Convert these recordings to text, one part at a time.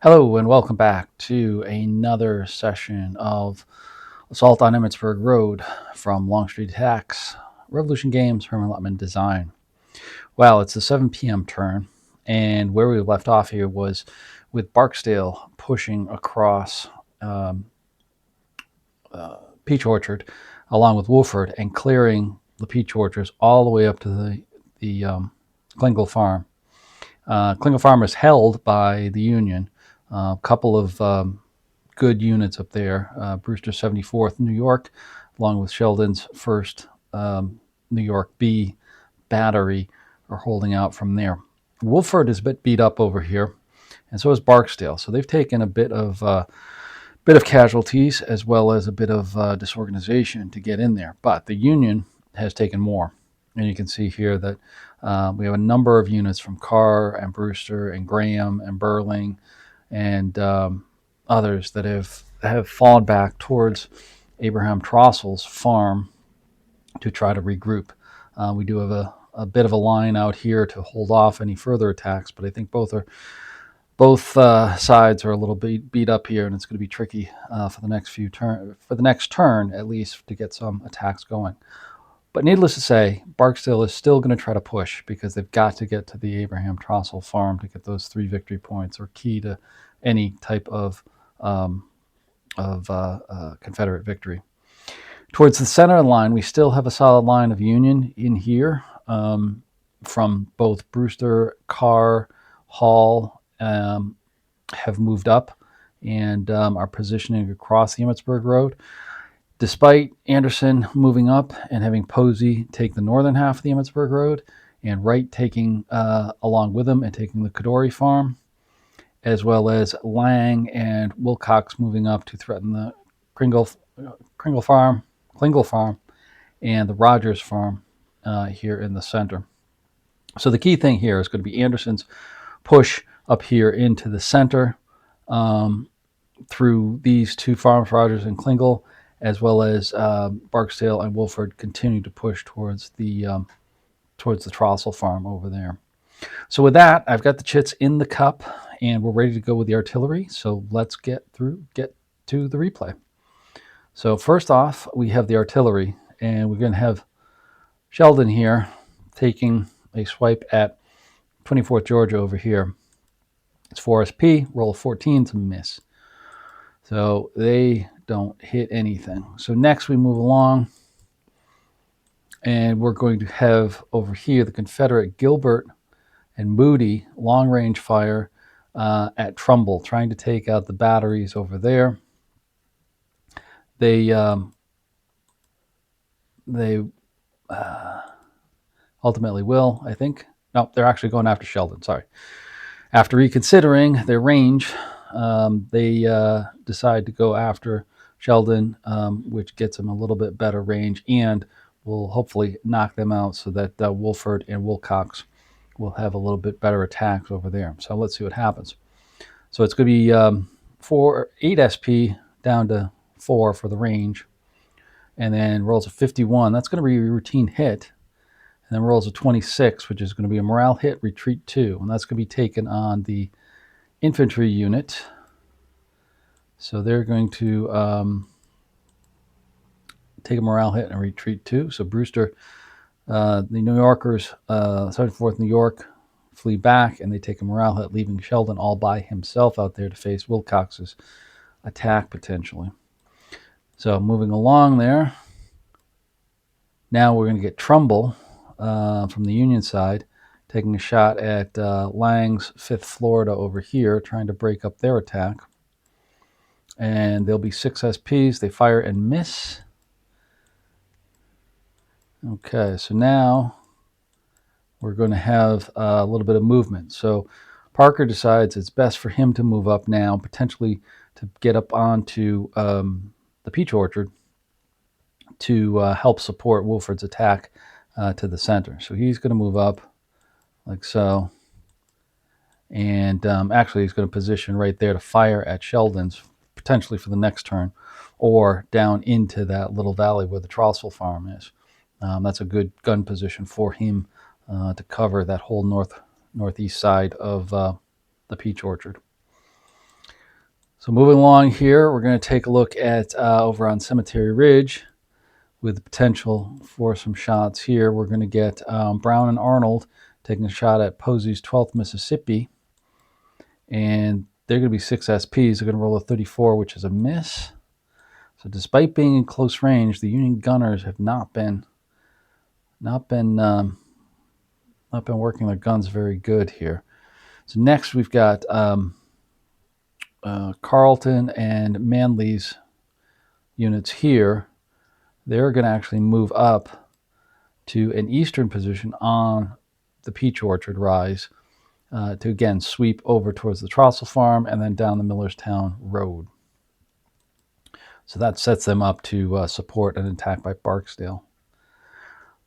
Hello and welcome back to another session of Assault on Emmitsburg Road from Longstreet Attacks, Revolution Games, Herman Lutman Design. Well, it's the 7 p.m. turn, and where we left off here was with Barksdale pushing across Peach Orchard along with Wolford and clearing the peach orchards all the way up to the Klingle Farm. Klingle Farm is held by the Union. A couple of good units up there. Brewster 74th New York, along with Sheldon's 1st New York B battery, are holding out from there. Wolford is a bit beat up over here, and so is Barksdale. So they've taken a bit of casualties as well as a bit of disorganization to get in there. But the Union has taken more, and you can see here that we have a number of units from Carr and Brewster and Graham and Burling and others that have fallen back towards Abraham Trossel's farm to try to regroup. We do have a bit of a line out here to hold off any further attacks, but I think both sides are a little bit beat up here, and it's going to be tricky for the next turn at least to get some attacks going. But needless to say, Barksdale is still going to try to push because they've got to get to the Abraham Trossel farm to get those 3 victory points, or key to any type of Confederate victory. Towards the center of the line, we still have a solid line of Union in here from both Brewster, Carr, Hall have moved up and are positioning across the Emmitsburg Road. Despite Anderson moving up and having Posey take the northern half of the Emmitsburg Road, and Wright taking along with him and taking the Kadori farm, as well as Lang and Wilcox moving up to threaten the Kringle farm, and the Rogers farm here in the center. So the key thing here is going to be Anderson's push up here into the center through these 2 farms, Rogers and Klingle, as well as Barksdale and Wolford continue to push towards the Trossel farm over there. So with that, I've got the chits in the cup, and we're ready to go with the artillery. So let's get to the replay. So first off, we have the artillery, and we're going to have Sheldon here taking a swipe at 24th Georgia over here. It's 4SP, roll of 14 to miss. So they don't hit anything. So next we move along, and we're going to have over here the Confederate Gilbert and Moody long range fire at Trumbull, trying to take out the batteries over there. They ultimately will, I think. No, they're actually going after Sheldon. Sorry. After reconsidering their range, they decide to go after Sheldon, which gets them a little bit better range and will hopefully knock them out so that Wolford and Wilcox will have a little bit better attacks over there. So let's see what happens. So it's going to be 8 SP down to 4 for the range, and then rolls a 51. That's going to be a routine hit. And then rolls a 26, which is going to be a morale hit, retreat 2. And that's going to be taken on the infantry unit. So they're going to take a morale hit and retreat 2. So Brewster, the New Yorkers, 74th New York, flee back, and they take a morale hit, leaving Sheldon all by himself out there to face Wilcox's attack potentially. So moving along there, now we're going to get Trumbull from the Union side, taking a shot at Lang's 5th Florida over here, trying to break up their attack. And there'll be 6 SPs. They fire and miss. Okay, so now we're going to have a little bit of movement. So Parker decides it's best for him to move up now, potentially to get up onto the peach orchard to help support Wolford's attack to the center. So he's going to move up like so. And actually he's going to position right there to fire at Sheldon's, potentially for the next turn, or down into that little valley where the Trossel farm is. That's a good gun position for him to cover that whole northeast side of the peach orchard. So moving along here, we're going to take a look at over on Cemetery Ridge with the potential for some shots here. We're going to get Brown and Arnold taking a shot at Posey's 12th Mississippi. And they're going to be 6 SPs. They're going to roll a 34, which is a miss. So despite being in close range, the Union gunners have not been working their guns very good here. So next we've got Carlton and Manley's units here. They're going to actually move up to an eastern position on the Peach Orchard rise to again sweep over towards the Trossel Farm and then down the Millerstown Road. So that sets them up to support an attack by Barksdale.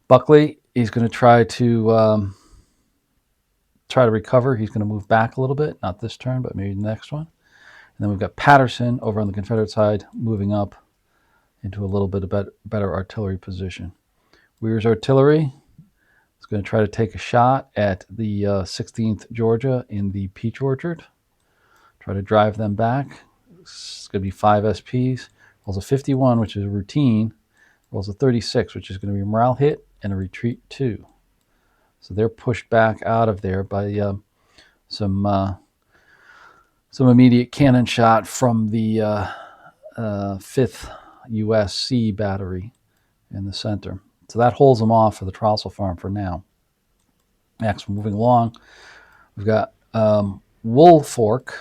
Buckley, he's going to try to recover. He's going to move back a little bit, not this turn, but maybe the next one. And then we've got Patterson over on the Confederate side moving up into a little bit of better artillery position. Weir's artillery is going to try to take a shot at the 16th Georgia in the Peach Orchard. Try to drive them back. It's going to be 5 SPs. Rolls a 51, which is a routine. Rolls a 36, which is going to be a morale hit and a retreat 2. So they're pushed back out of there by some immediate cannon shot from the 5th USC battery in the center. So that holds them off for the Trossel Farm for now. Next, moving along, we've got Woolfork,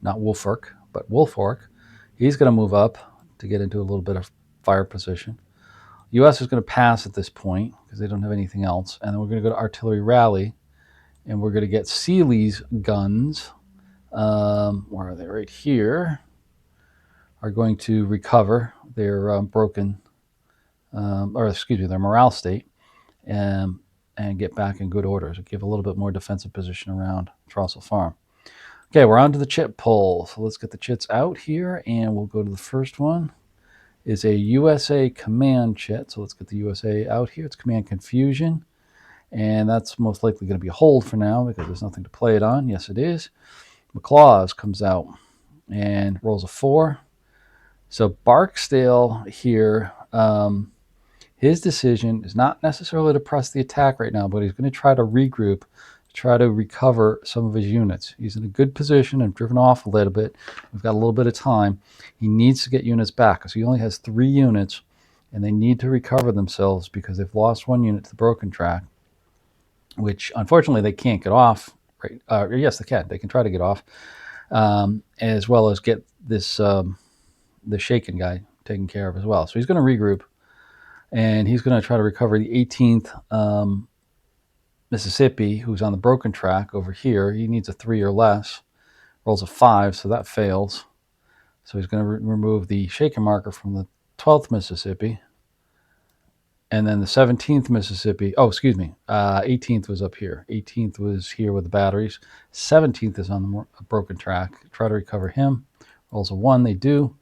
not Wolfork, but Woolfork. He's going to move up to get into a little bit of fire position. U.S. is going to pass at this point because they don't have anything else. And then we're going to go to Artillery Rally, and we're going to get Seeley's guns. Where are they? Right here. Are going to recover their their morale state, and get back in good order. So give a little bit more defensive position around Trossel Farm. Okay, we're on to the chit pull. So let's get the chits out here, and we'll go to the first one. Is a USA Command chit. So let's get the USA out here. It's Command Confusion, and that's most likely going to be a hold for now because there's nothing to play it on. Yes, it is. McLaws comes out and rolls a 4. So Barksdale here, his decision is not necessarily to press the attack right now, but he's going to try to regroup, try to recover some of his units. He's in a good position and driven off a little bit. We've got a little bit of time. He needs to get units back because he only has 3 units, and they need to recover themselves because they've lost 1 unit to the broken track, which unfortunately they can't get off. Right? Yes, they can. They can try to get off, as well as get this the shaken guy taken care of as well. So he's going to regroup, and he's going to try to recover the 18th Mississippi, who's on the broken track over here. He needs a 3 or less. Rolls a 5, so that fails. So he's going to remove the shaken marker from the 12th Mississippi. And then the 17th Mississippi, 18th was up here. 18th was here with the batteries. 17th is on the broken track. Try to recover him. Rolls a 1, they do.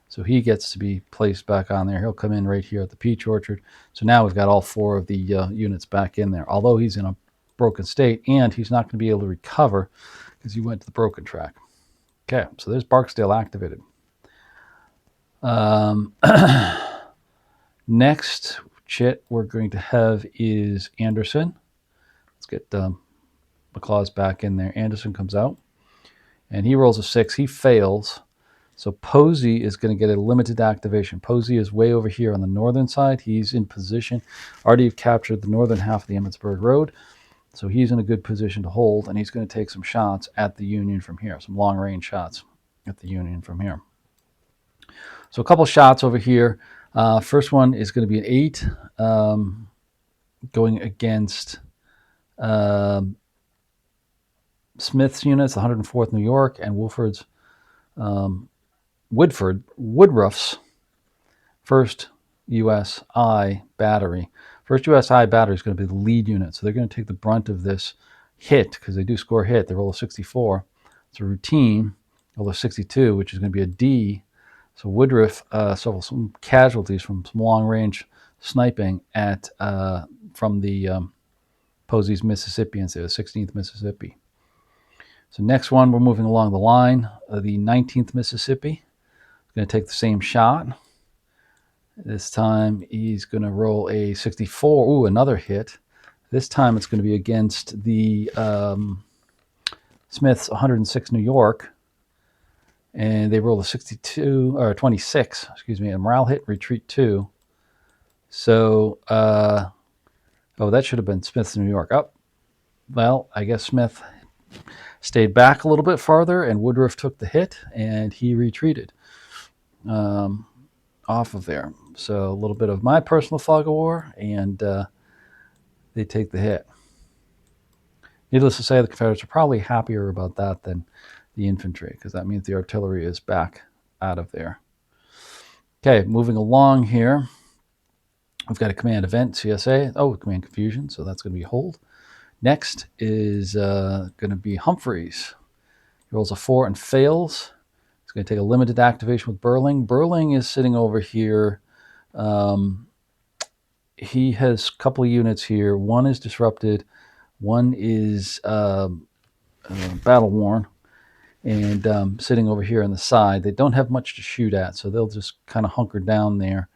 So he gets to be placed back on there. He'll come in right here at the Peach Orchard. So now we've got all 4 of the units back in there, although he's in a broken state, and he's not going to be able to recover because he went to the broken track. Okay, so there's Barksdale activated. Next chit we're going to have is Anderson. Let's get McLaws back in there. Anderson comes out, and he rolls a 6. He fails. So Posey is going to get a limited activation. Posey is way over here on the northern side. He's in position. Already captured the northern half of the Emmitsburg Road. So he's in a good position to hold, and he's going to take some shots at the Union from here, some long-range shots at the Union from here. So a couple shots over here. First one is going to be an 8 going against Smith's units, the 104th New York, and Woodruff's 1st USI battery. 1st USI battery is going to be the lead unit, so they're going to take the brunt of this hit because they do score a hit. They roll a 64. It's a routine. Roll a 62, which is going to be a D. So Woodruff suffered some casualties from some long-range sniping at from the Posey's Mississippians, the 16th Mississippi. So next one, we're moving along the line. The 19th Mississippi. Going to take the same shot. This time he's going to roll a 64. Ooh, another hit. This time it's going to be against the Smith's 106 New York. And they roll a 62 or 26, excuse me, a morale hit, retreat 2. So, oh, that should have been Smith's New York. Oh, well, I guess Smith stayed back a little bit farther, and Woodruff took the hit, and he retreated off of there. So a little bit of my personal fog of war, and they take the hit. Needless to say, the Confederates are probably happier about that than the infantry, because that means the artillery is back out of there. Okay, moving along here. We've got a command event, CSA. Oh, command confusion, so that's going to be hold. Next is going to be Humphreys. He rolls a 4 and fails. He's going to take a limited activation with Burling. Burling is sitting over here. He has a couple of units here. One is disrupted. One is battle worn. And sitting over here on the side. They don't have much to shoot at, so they'll just kind of hunker down there,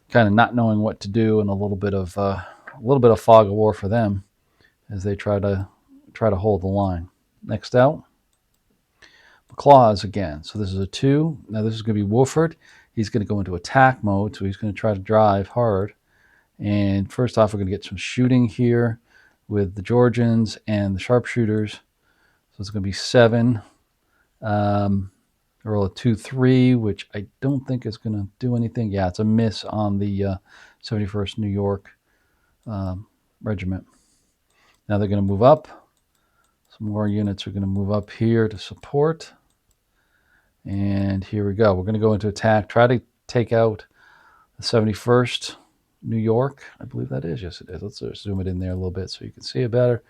kind of not knowing what to do, and a little bit of fog of war for them as they try to hold the line. Next out, McLaws again. So this is a 2. Now this is going to be Wolford. He's going to go into attack mode, so he's going to try to drive hard. And first off, we're going to get some shooting here with the Georgians and the sharpshooters. So it's going to be 7. Roll a 2-3, which I don't think is going to do anything. Yeah, it's a miss on the 71st New York regiment. Now they're going to move up. Some more units are going to move up here to support. And here we go. We're going to go into attack, try to take out the 71st New York. I believe that is. Yes, it is. Let's zoom it in there a little bit so you can see it better.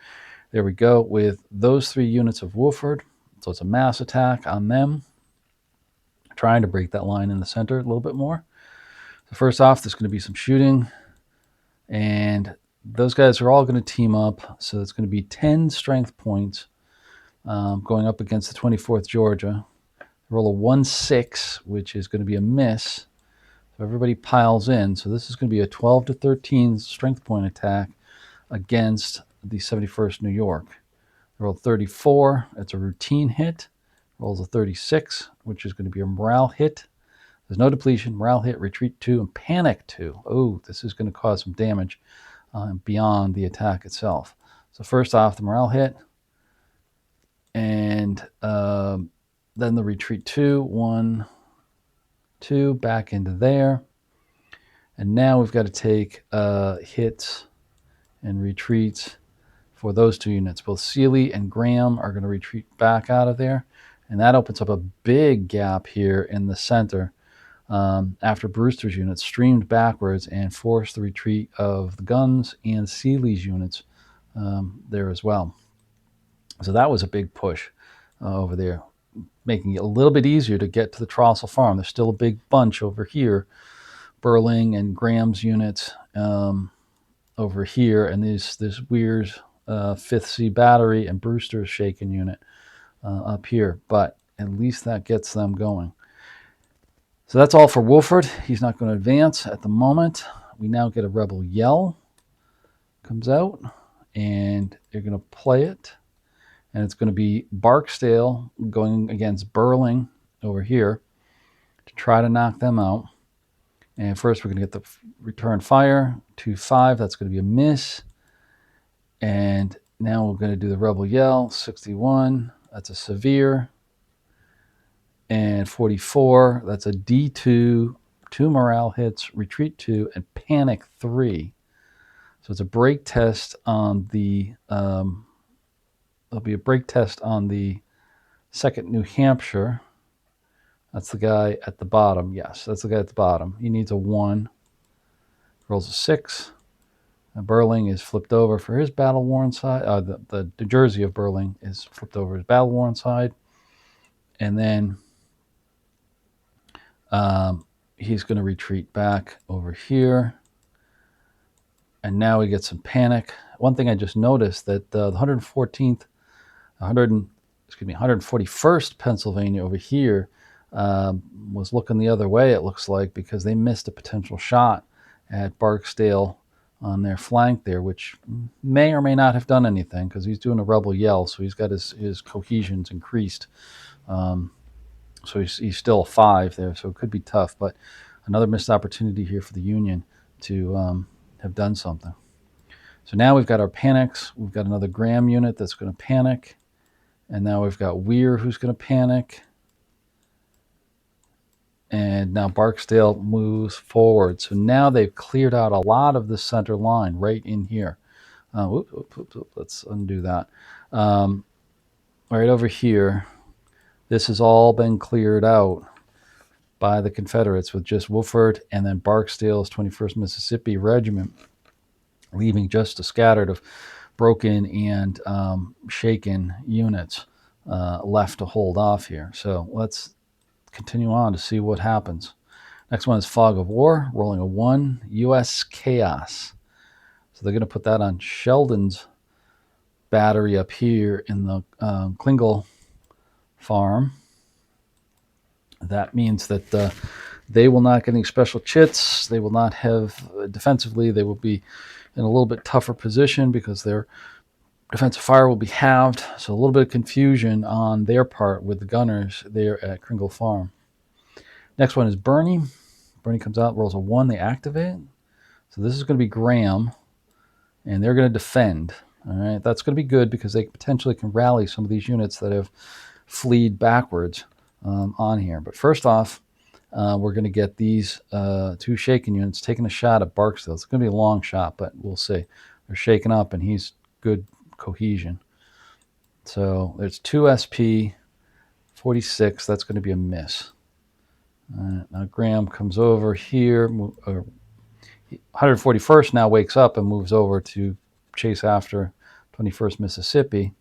There we go with those 3 units of Wolford. So it's a mass attack on them, trying to break that line in the center a little bit more. So first off, there's going to be some shooting, and those guys are all going to team up. So it's going to be 10 strength points going up against the 24th Georgia. Roll a 1-6, which is going to be a miss. So everybody piles in. So this is going to be a 12 to 13 strength point attack against the 71st New York. Roll 34. It's a routine hit. Rolls a 36, which is going to be a morale hit. There's no depletion. Morale hit, retreat 2, and panic 2. Oh, this is going to cause some damage beyond the attack itself. So first off, the morale hit. And then the retreat 2. 1, 2, back into there. And now we've got to take hits and retreats for those 2 units. Both Seeley and Graham are going to retreat back out of there. And that opens up a big gap here in the center after Brewster's units streamed backwards and forced the retreat of the guns and Seeley's units there as well. So that was a big push over there, making it a little bit easier to get to the Trossel farm. There's still a big bunch over here, Burling and Graham's units over here, and this Weir's 5th C battery and Brewster's shaken unit up here, but at least that gets them going. So that's all for Wolford. He's not going to advance at the moment. We now get a rebel yell comes out, and you're going to play it, and it's going to be Barksdale going against Burling over here to try to knock them out. And first we're going to get the return fire, 2-5. That's going to be a miss. And now we're going to do the rebel yell, 61. That's a severe. And 44, that's a D2, 2 morale hits, retreat 2, and panic 3. So it's a break test on the, there'll be a break test on the 2nd New Hampshire. That's the guy at the bottom. Yes, that's the guy at the bottom. He needs a 1. Rolls a 6. And Burling is flipped over for his battle-worn side. The jersey of Burling is flipped over his battle-worn side. And then he's going to retreat back over here. And now we get some panic. One thing I just noticed that the 114th, excuse me, 141st Pennsylvania over here was looking the other way, it looks like, because they missed a potential shot at Barksdale on their flank there, which may or may not have done anything because he's doing a rebel yell, so he's got his cohesions increased. So he's still a 5 there, so it could be tough, but another missed opportunity here for the Union to have done something. So now we've got our panics. We've got another Graham unit that's going to panic. And now we've got Weir who's going to panic. And now Barksdale moves forward. So now they've cleared out a lot of the center line right in here. Let's undo that. Right over here, this has all been cleared out by the Confederates with just Wolford and then Barksdale's 21st Mississippi Regiment, leaving just a scattered of broken and shaken units left to hold off here. So let's continue on to see what happens. Next one is Fog of War, rolling a 1, U.S. Chaos. So they're going to put that on Sheldon's battery up here in the Klingle farm. That means that they will not get any special chits. They will not have, defensively, they will be in a little bit tougher position because their defensive fire will be halved. So a little bit of confusion on their part with the gunners there at Kringle Farm. Next one is Bernie. Bernie comes out, rolls a 1, they activate. So this is going to be Graham, and they're going to defend. All right, that's going to be good because they potentially can rally some of these units that have fleed backwards on here. But first off, we're going to get these 2 shaken units taking a shot at Barksdale. It's going to be a long shot, but we'll see. They're shaken up, and he's good cohesion. So there's 2 SP, 46. That's going to be a miss. Now Graham comes over here. 141st now wakes up and moves over to chase after 21st Mississippi.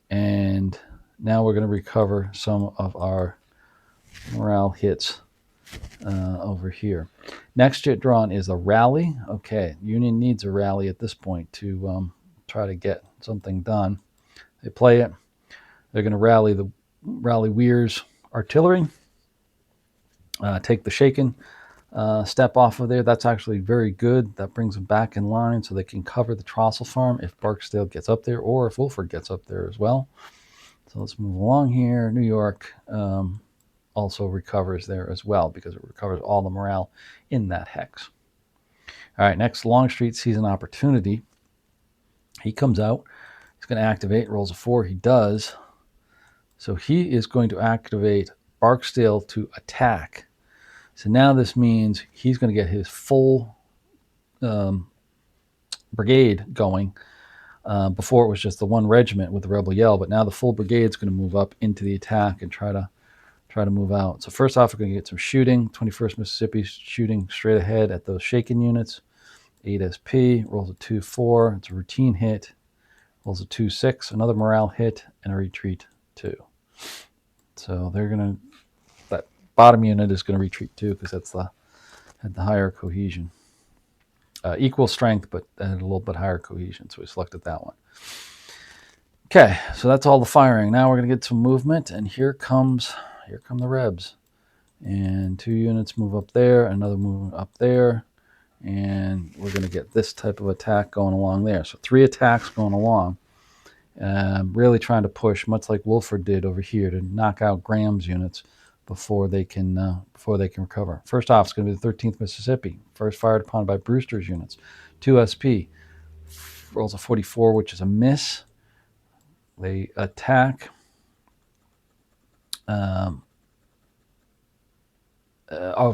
And now we're going to recover some of our morale hits over here. Next jet drawn is a rally. Okay, Union needs a rally at this point to try to get something done. They play it. They're going to rally Weir's artillery. Take the shaken step off of there. That's actually very good. That brings them back in line so they can cover the Trossel farm if Barksdale gets up there or if Wolford gets up there as well. So let's move along here. New York also recovers there as well because it recovers all the morale in that hex. All right, next, Longstreet sees an opportunity. He comes out. He's going to activate, rolls a 4. He does. So he is going to activate Barksdale to attack. So now this means he's going to get his full brigade going. Before it was just the 1 regiment with the rebel yell, but now the full brigade is going to move up into the attack and try to move out. So first off, we're going to get some shooting. 21st Mississippi shooting straight ahead at those shaken units. 8 SP, rolls a 2-4. It's a routine hit. Rolls a 2-6, another morale hit, and a retreat 2. So they're going to, that bottom unit is going to retreat 2 because that's had the higher cohesion. Equal strength, but a little bit higher cohesion, so we selected that one. Okay, so that's all the firing. Now we're going to get some movement, and here come the Rebs. And 2 units move up there, another movement up there, and we're going to get this type of attack going along there. So 3 attacks going along, really trying to push, much like Wolford did over here, to knock out Graham's units before they can recover. First off, it's going to be the 13th Mississippi, first fired upon by Brewster's units. 2 SP, rolls a 44, which is a miss. They attack.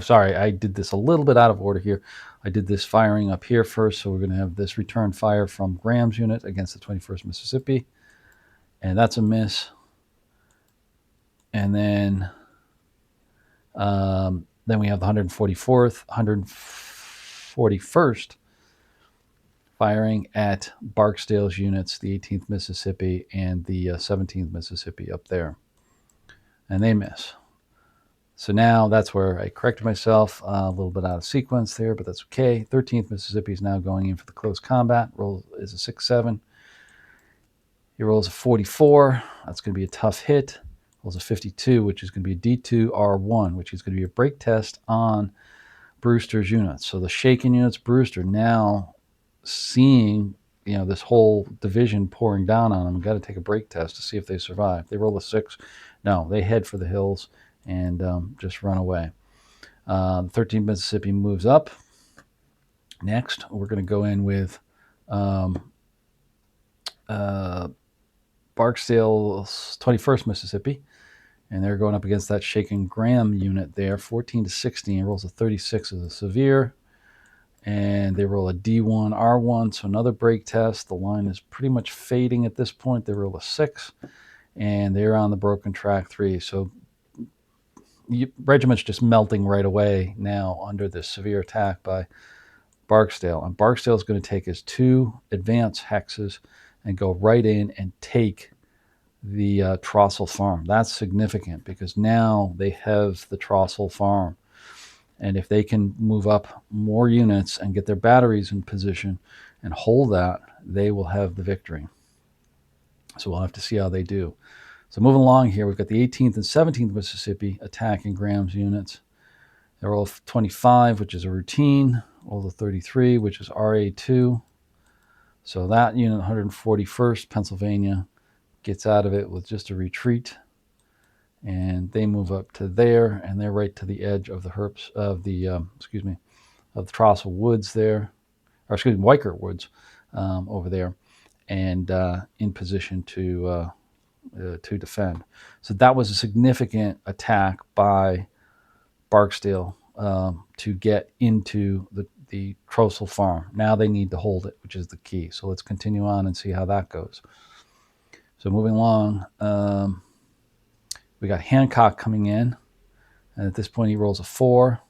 Sorry, I did this a little bit out of order here. I did this firing up here first, so we're going to have this return fire from Graham's unit against the 21st Mississippi, and that's a miss. And then we have the 144th, 141st firing at Barksdale's units, the 18th Mississippi and the 17th Mississippi up there. And they miss. So now that's where I corrected myself, a little bit out of sequence there, but that's okay. 13th Mississippi is now going in for the close combat. Roll is a 6-7. He rolls a 44. That's going to be a tough hit. Rolls a 52, which is going to be a D2R1, which is going to be a break test on Brewster's units. So the shaken units, Brewster now seeing this whole division pouring down on them, got to take a break test to see if they survive. They roll a 6. No, they head for the hills and just run away. 13th Mississippi moves up. Next, we're going to go in with Barksdale's 21st Mississippi, and they're going up against that shaken Graham unit there. 14 to 16, rolls a 36 as a severe, and they roll a D1R1, so another break test. The line is pretty much fading at this point. They roll a 6, and they're on the broken track 3. So regiment's just melting right away now under this severe attack by Barksdale. And Barksdale is going to take his 2 advance hexes and go right in and take the Trossel farm. That's significant because now they have the Trossel farm. And if they can move up more units and get their batteries in position and hold that, they will have the victory. So we'll have to see how they do. So moving along here, we've got the 18th and 17th Mississippi attacking Graham's units. They roll 25, which is a routine. Roll the 33, which is RA2. So that unit, 141st Pennsylvania, gets out of it with just a retreat. And they move up to there, and they're right to the edge of the of the Trossel Woods there, or Weicker Woods over there, and in position to defend. So that was a significant attack by Barksdale to get into the Trossel farm. Now they need to hold it, which is the key. So let's continue on and see how that goes. So moving along, we got Hancock coming in, and at this point he rolls a 4.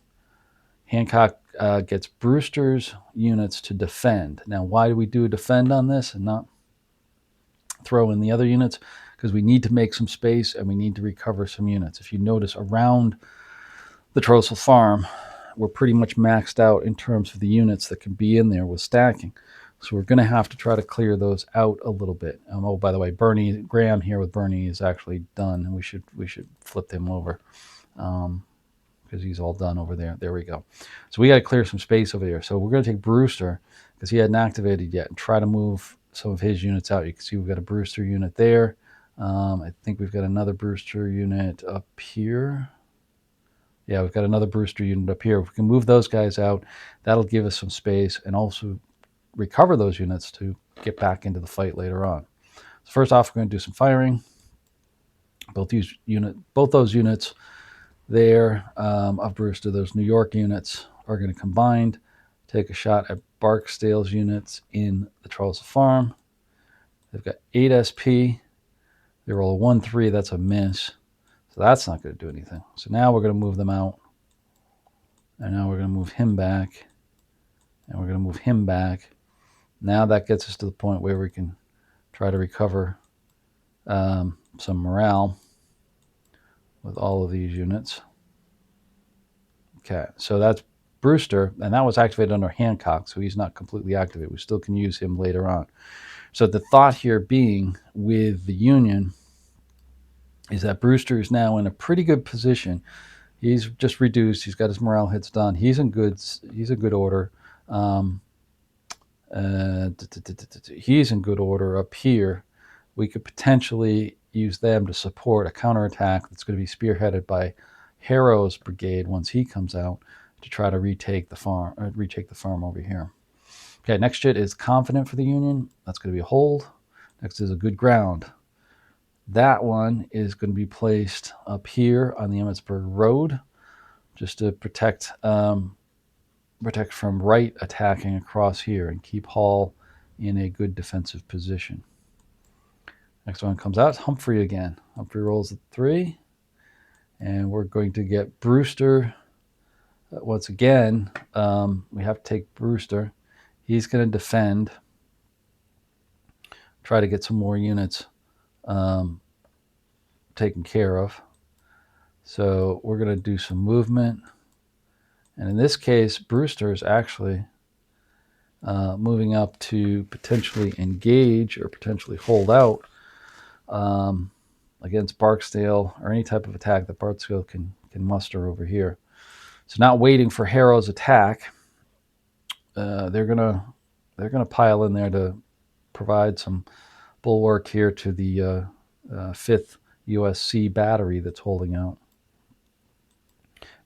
Hancock gets Brewster's units to defend. Now, why do we do a defend on this and not throw in the other units? Because we need to make some space and we need to recover some units. If you notice, around the Trossel farm, we're pretty much maxed out in terms of the units that can be in there with stacking. So we're going to have to try to clear those out a little bit. Oh, by the way, Graham here with Bernie is actually done, and we should flip him over because he's all done over there. There we go. So we got to clear some space over there. So we're going to take Brewster because he hadn't activated yet and try to move some of his units out. You can see we've got a Brewster unit there. I think we've got another Brewster unit up here. Yeah, we've got another Brewster unit up here. If we can move those guys out, that'll give us some space and also recover those units to get back into the fight later on. So first off, we're going to do some firing. Both those units there of Brewster, those New York units, are going to combine, take a shot at Barksdale's units in the Trossel farm. They've got 8 SP. They roll a 1-3. That's a miss. So that's not going to do anything. So now we're going to move them out. And now we're going to move him back. And we're going to move him back. Now that gets us to the point where we can try to recover some morale with all of these units. Okay, so that's Brewster, and that was activated under Hancock, so he's not completely activated. We still can use him later on. So the thought here being with the Union is that Brewster is now in a pretty good position. He's just reduced. He's got his morale hits done. He's in good order. He's in good order up here. We could potentially use them to support a counterattack that's going to be spearheaded by Harrow's brigade once he comes out to try to retake the farm over here. Okay, next shit is confident for the Union. That's going to be a hold. Next is a good ground. That one is going to be placed up here on the Emmitsburg Road just to protect from Wright attacking across here and keep Hall in a good defensive position. Next one comes out. Humphrey again. Humphrey rolls a 3. And we're going to get Brewster. Once again, we have to take Brewster. He's going to defend. Try to get some more units taken care of. So we're going to do some movement. And in this case, Brewster is actually moving up to potentially engage or potentially hold out against Barksdale, or any type of attack that Barksdale can muster over here. So not waiting for Harrow's attack, they're gonna pile in there to provide some bulwark here to the 5th USC battery that's holding out.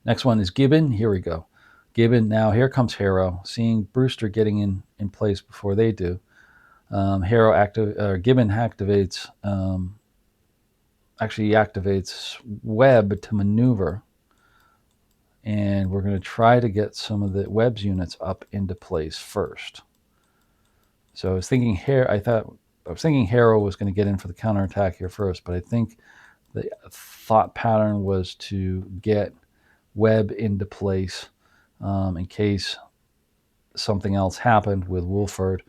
Next one is Gibbon. Here we go. Gibbon. Now here comes Harrow, seeing Brewster getting in place before they do. Gibbon activates. Actually, he activates Webb to maneuver, and we're going to try to get some of the Webb's units up into place first. So I was thinking Harrow was going to get in for the counterattack here first, but I think the thought pattern was to get Webb into place in case something else happened with Wolford,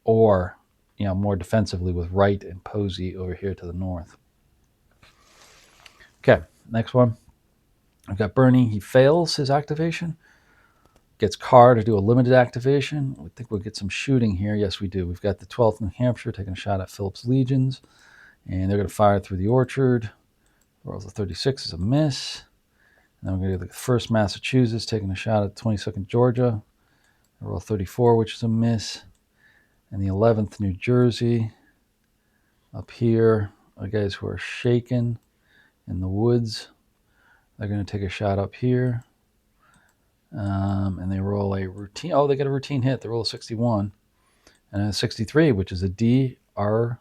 or more defensively with Wright and Posey over here to the north. Okay, next one. I've got Birney. He fails his activation. Gets Carr to do a limited activation. We think we'll get some shooting here. Yes, we do. We've got the 12th New Hampshire taking a shot at Phillips Legions, and they're going to fire through the orchard. Rolls a 36 is a miss. And then we're going to get the 1st Massachusetts taking a shot at 22nd Georgia. Roll 34, which is a miss. And the 11th New Jersey up here, the guys who are shaken in the woods, they're going to take a shot up here. And they roll a routine. Oh, they get a routine hit. They roll a 61 and a 63, which is a DR1.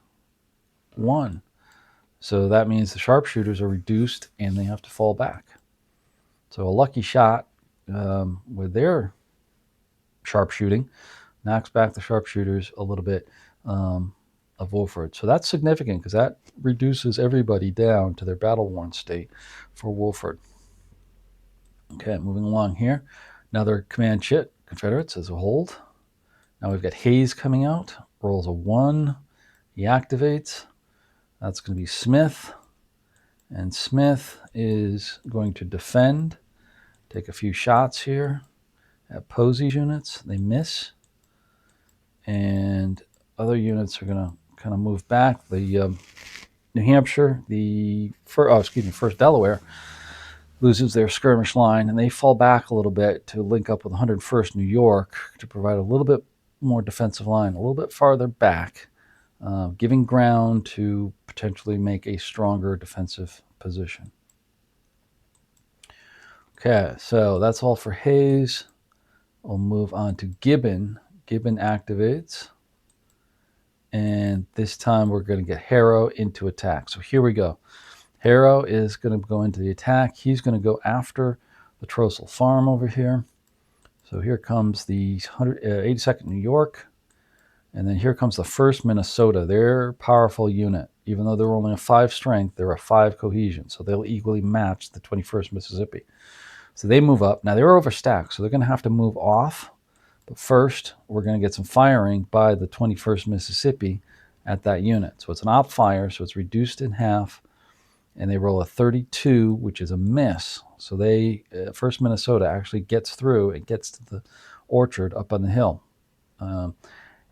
So that means the sharpshooters are reduced and they have to fall back. So a lucky shot with their sharpshooting knocks back the sharpshooters a little bit of Wolford. So that's significant because that reduces everybody down to their battle-worn state for Wolford. Okay, moving along here. Another command chit, Confederates as a hold. Now we've got Hayes coming out, rolls a 1. He activates. That's going to be Smith. And Smith is going to defend, take a few shots here at Posey's units. They miss. And other units are going to kind of move back. The New Hampshire, first Delaware, loses their skirmish line, and they fall back a little bit to link up with 101st New York to provide a little bit more defensive line, a little bit farther back, giving ground to potentially make a stronger defensive position. Okay, so that's all for Hayes. We'll move on to Gibbon. Gibbon activates, and this time we're going to get Harrow into attack. So here we go. Harrow is going to go into the attack. He's going to go after the Trossel Farm over here. So here comes the 82nd New York, and then here comes the 1st Minnesota. They're a powerful unit. Even though they're only a 5 strength, they're a 5 cohesion, so they'll equally match the 21st Mississippi. So they move up. Now they're overstacked, so they're going to have to move off. But first, we're going to get some firing by the 21st Mississippi at that unit. So it's an op fire, so it's reduced in half, and they roll a 32, which is a miss. So they 1st Minnesota actually gets through and gets to the orchard up on the hill.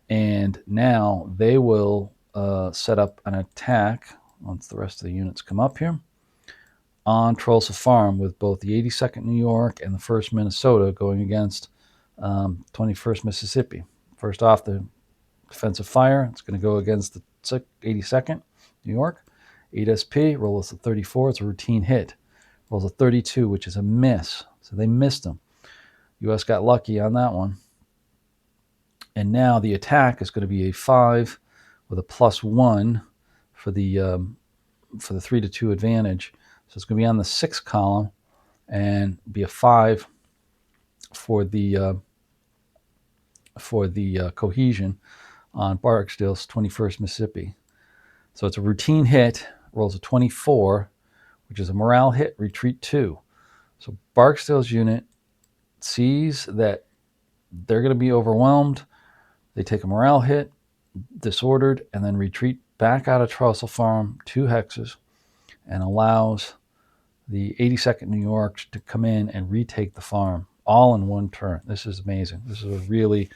And now they will set up an attack once the rest of the units come up here on Trossel Farm with both the 82nd New York and the 1st Minnesota going against 21st Mississippi. First off, the defensive fire. It's going to go against the 82nd New York. 8 SP, rolls a 34. It's a routine hit. Rolls a 32, which is a miss. So they missed them. U.S. got lucky on that one. And now the attack is going to be a 5 with a +1 for the 3-2 advantage. So it's going to be on the 6th column and be a 5 for the cohesion on Barksdale's 21st Mississippi. So it's a routine hit, rolls a 24, which is a morale hit, retreat 2. So Barksdale's unit sees that they're going to be overwhelmed. They take a morale hit, disordered, and then retreat back out of Trossel Farm 2 hexes and allows the 82nd New York to come in and retake the farm all in one turn. This is amazing. This is a really,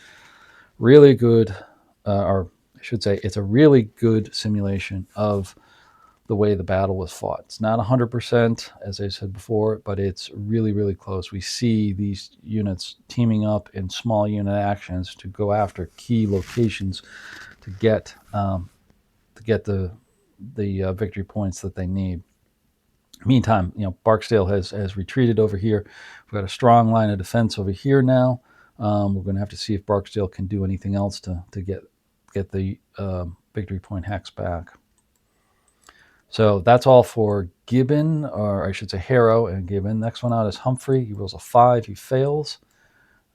really good, or I should say, it's a really good simulation of the way the battle was fought. It's not 100%, as I said before, but it's really, really close. We see these units teaming up in small unit actions to go after key locations to get the victory points that they need. Meantime, Barksdale has retreated over here. We've got a strong line of defense over here now. We're going to have to see if Barksdale can do anything else to get the victory point hex back. So that's all for Gibbon, or I should say Harrow and Gibbon. Next one out is Humphrey. He rolls a 5. He fails.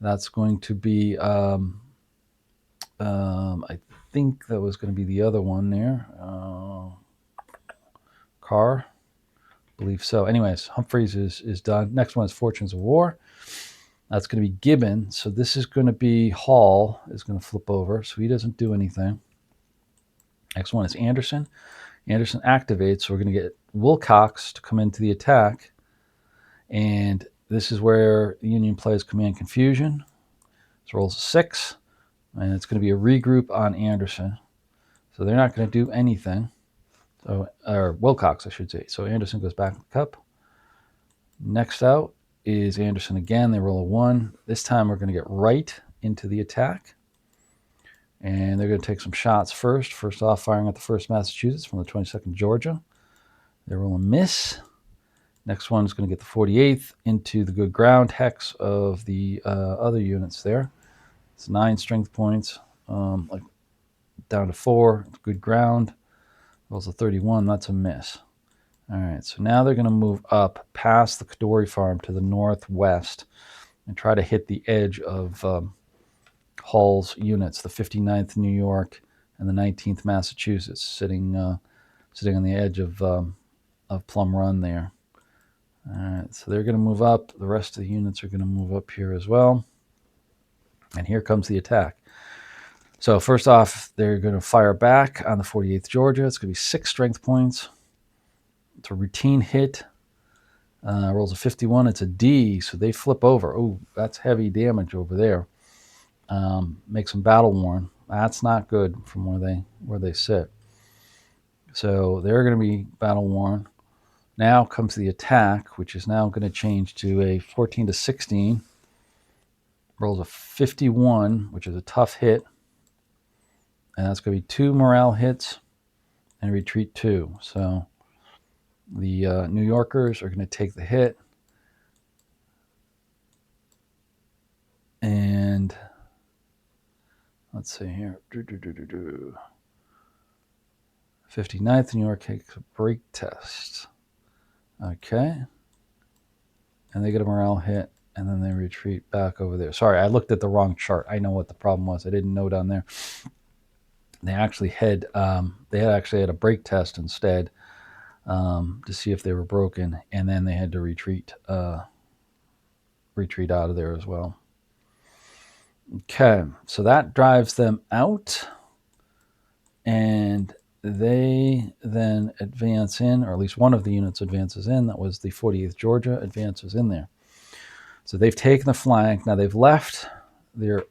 That's going to be, I think that was going to be the other one there. Carr, I believe so. Anyways, Humphreys is done. Next one is Fortunes of War. That's going to be Gibbon. So this is going to be Hall is going to flip over. So he doesn't do anything. Next one is Anderson. Anderson activates. So we're going to get Wilcox to come into the attack. And this is where the Union plays Command Confusion. So rolls a 6. And it's going to be a regroup on Anderson. So they're not going to do anything. So, or Wilcox, I should say. So Anderson goes back in the cup. Next out is Anderson again. They roll a 1. This time we're going to get right into the attack. And they're going to take some shots first. First off, firing at the 1st Massachusetts from the 22nd Georgia. They roll a miss. Next one is going to get the 48th into the good ground hex of the other units there. It's 9 strength points, like down to 4. It's good ground. Rolls a 31. That's a miss. All right, so now they're going to move up past the Kadori farm to the northwest and try to hit the edge of Hall's units, the 59th New York and the 19th Massachusetts, sitting on the edge of Plum Run there. All right, so they're going to move up. The rest of the units are going to move up here as well. And here comes the attack. So first off, they're going to fire back on the 48th Georgia. It's going to be 6 strength points. It's a routine hit. Rolls a 51. It's a D, so they flip over. Oh, that's heavy damage over there. Makes them battle worn. That's not good from where they sit. So they're going to be battle worn. Now comes the attack, which is now going to change to a 14 to 16. Rolls a 51, which is a tough hit. And that's going to be 2 morale hits and retreat 2. So the New Yorkers are going to take the hit. And let's see here. 59th New York takes a break test. Okay. And they get a morale hit, and then they retreat back over there. Sorry, I looked at the wrong chart. I know what the problem was. I didn't know down there. They actually had a break test instead to see if they were broken, and then they had to retreat out of there as well. Okay, so that drives them out, and they then advance in, or at least one of the units advances in. That was the 48th Georgia advances in there. So they've taken the flank. Now they've left their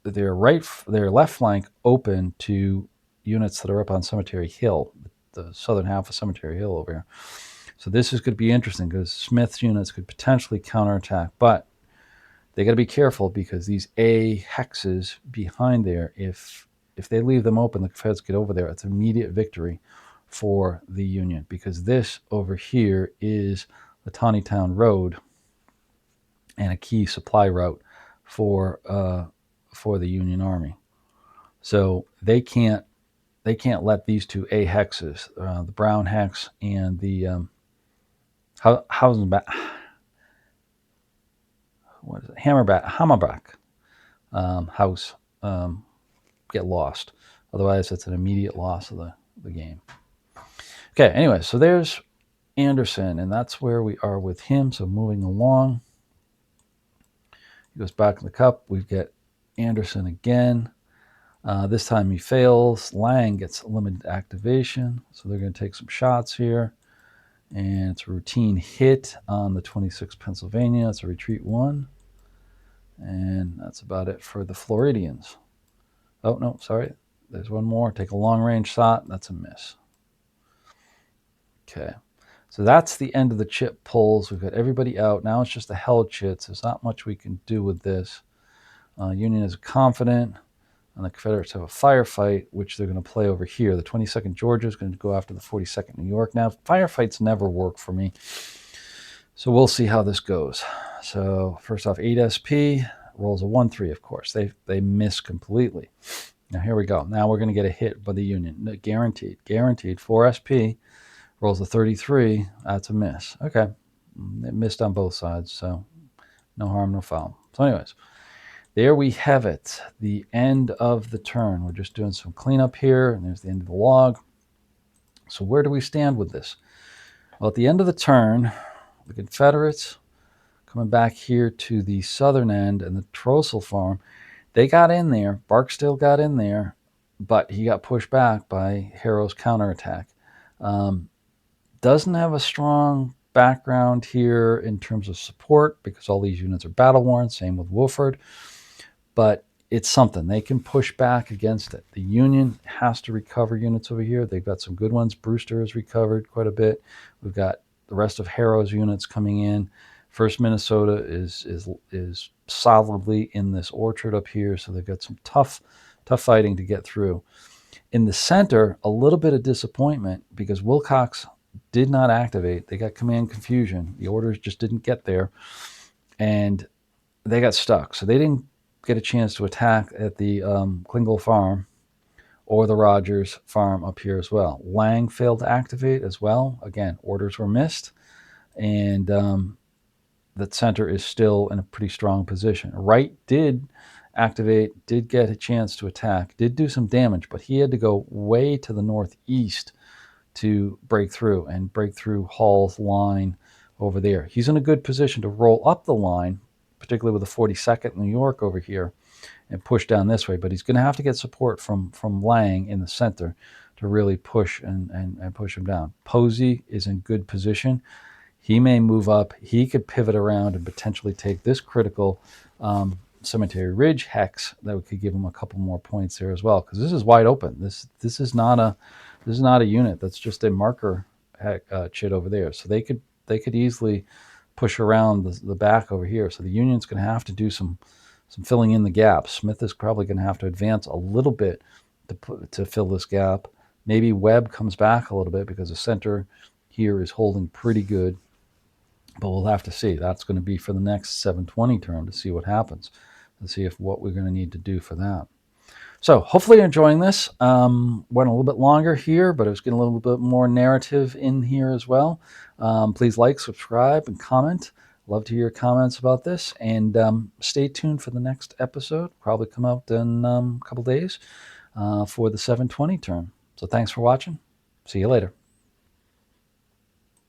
left flank open to units that are up on Cemetery Hill, the southern half of Cemetery Hill over here. So this is going to be interesting because Smith's units could potentially counterattack, but they got to be careful because these A hexes behind there, if they leave them open, the Feds get over there, it's immediate victory for the Union, because this over here is the Taneytown Road and a key supply route for the Union Army. So they can't let these 2 A hexes, the Brown hex and the Hammerback house get lost. Otherwise, it's an immediate loss of the game. Okay, anyway, so there's Anderson, and that's where we are with him. So moving along, he goes back in the cup. We've got Anderson again. This time he fails. Lang gets limited activation, so they're going to take some shots here. And it's a routine hit on the 26th Pennsylvania. It's a retreat 1. And that's about it for the Floridians. Oh, no, sorry. There's one more. Take a long-range shot. That's a miss. Okay. So that's the end of the chit pulls. We've got everybody out. Now it's just the held chits. There's not much we can do with this. Union is confident, and the Confederates have a firefight, which they're going to play over here. The 22nd Georgia is going to go after the 42nd New York. Now, firefights never work for me, so we'll see how this goes. So first off, 8 SP rolls a 1-3, of course. They miss completely. Now here we go. Now we're going to get a hit by the Union. Guaranteed. 4 SP rolls a 33. That's a miss. Okay. It missed on both sides, so no harm, no foul. So anyways, there we have it. The end of the turn. We're just doing some cleanup here, and there's the end of the log. So where do we stand with this? Well, at the end of the turn, the Confederates coming back here to the southern end and the Trossel farm, they got in there. Barksdale got in there, but he got pushed back by Harrow's counterattack. Doesn't have a strong background here in terms of support because all these units are battle worn. Same with Wolford, but it's something. They can push back against it. The Union has to recover units over here. They've got some good ones. Brewster has recovered quite a bit. We've got the rest of Harrow's units coming in. First Minnesota is solidly in this orchard up here, so they've got some tough fighting to get through. In the center, a little bit of disappointment because Wilcox did not activate. They got command confusion. The orders just didn't get there, and they got stuck. So they didn't get a chance to attack at the Klingel farm or the Rogers farm up here as well. Lang failed to activate as well. Again, orders were missed, and that center is still in a pretty strong position. Wright did activate, did get a chance to attack, did do some damage, but he had to go way to the northeast to break through Hall's line over there. He's in a good position to roll up the line, particularly with the 42nd New York over here, and push down this way. But he's going to have to get support from Lang in the center to really push and push him down. Posey is in good position. He may move up. He could pivot around and potentially take this critical Cemetery Ridge hex that could give him a couple more points there as well, because this is wide open. This is not a unit that's just a marker chit over there. So they could easily push around the back over here. So the Union's going to have to do some filling in the gaps. Smith is probably going to have to advance a little bit to fill this gap. Maybe Webb comes back a little bit because the center here is holding pretty good. But we'll have to see. That's going to be for the next 720 turn to see what happens, and see if what we're going to need to do for that. So hopefully you're enjoying this. Went a little bit longer here, but it was getting a little bit more narrative in here as well. Please like, subscribe, and comment. Love to hear your comments about this. And stay tuned for the next episode. Probably come out in a couple days for the 720 turn. So thanks for watching. See you later.